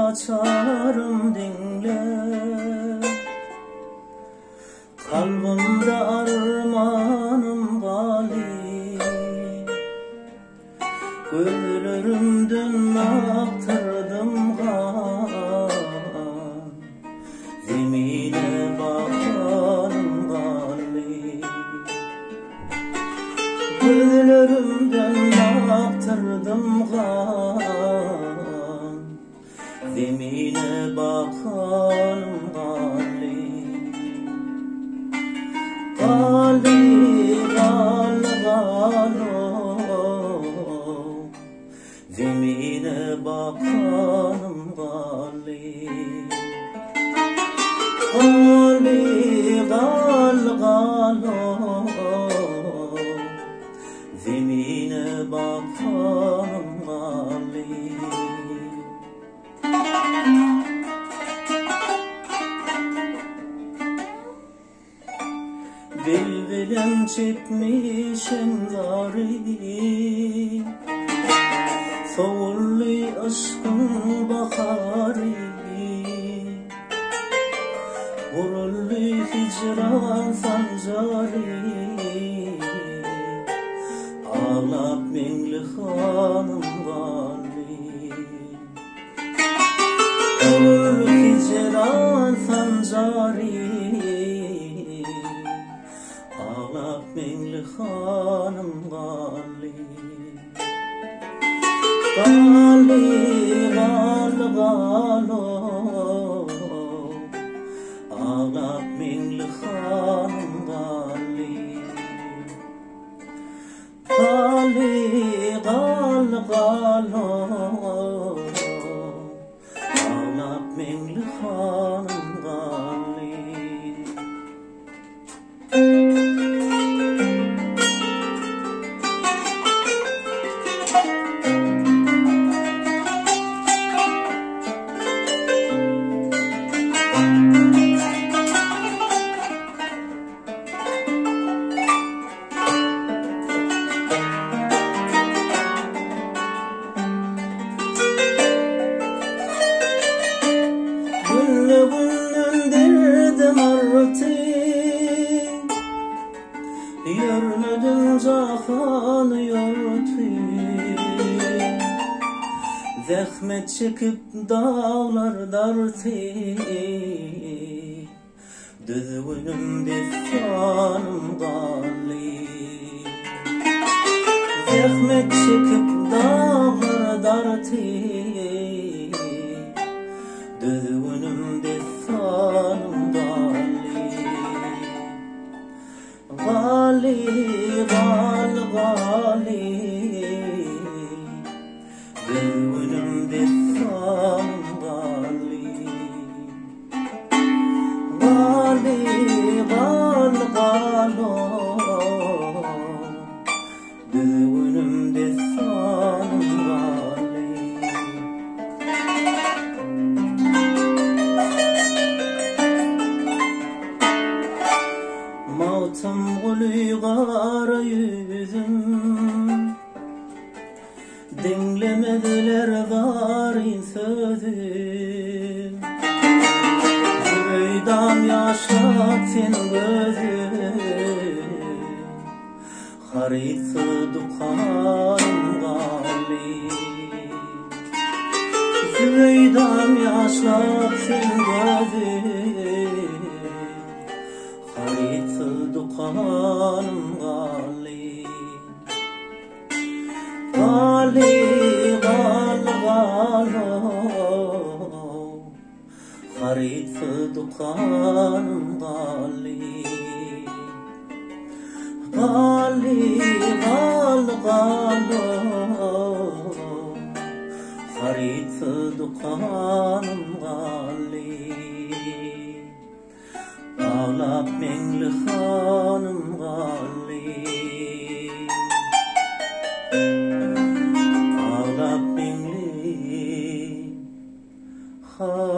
açarım dinle. Kalbimde armanım gali, gözlerimden aktırdım kan, zemine bakarım gali. Gözlerimden aktırdım kan, zemine bakarım gali. Gali, gali, gali, zemine bakarım gali. Gali, gali, gali, zemine bakarım gali. Bilbilem çekmişim zari, soğullu aşkın baharı, vurullu hicran sancarı, ağlap mengli hanım gali. Vurullu hicran sancarı, ağlap mengli hanım gali. Gali, gali, gali, ağlap mengli hanım gali. Gali, gali, gali, ağlap mengli hanım gali. Yürüdüm cahanı yortu, zahmet çekip dağlar dartı, düzgünüm destanım gali. Zahmet çekip dağlar dartı, düzgünüm destanım gali. Gali, gali, gali, düzgünüm destanım gali. Gali, gali, gali, düzgünüm destanım gali. Mavtum gülü kara yüzüm, dinlemediler varin sözüm. Zübeydan yaşap sen gözüm, haritı dukanım gali. Zübeydan yaşap sen gözüm, haritı dukanım gali. Gali, gali, gali, haritı dukanım gali. Gali, gali, gali, haritı dukanım gali. Ağlap mengli hanım gali. Ağlap mengli hanım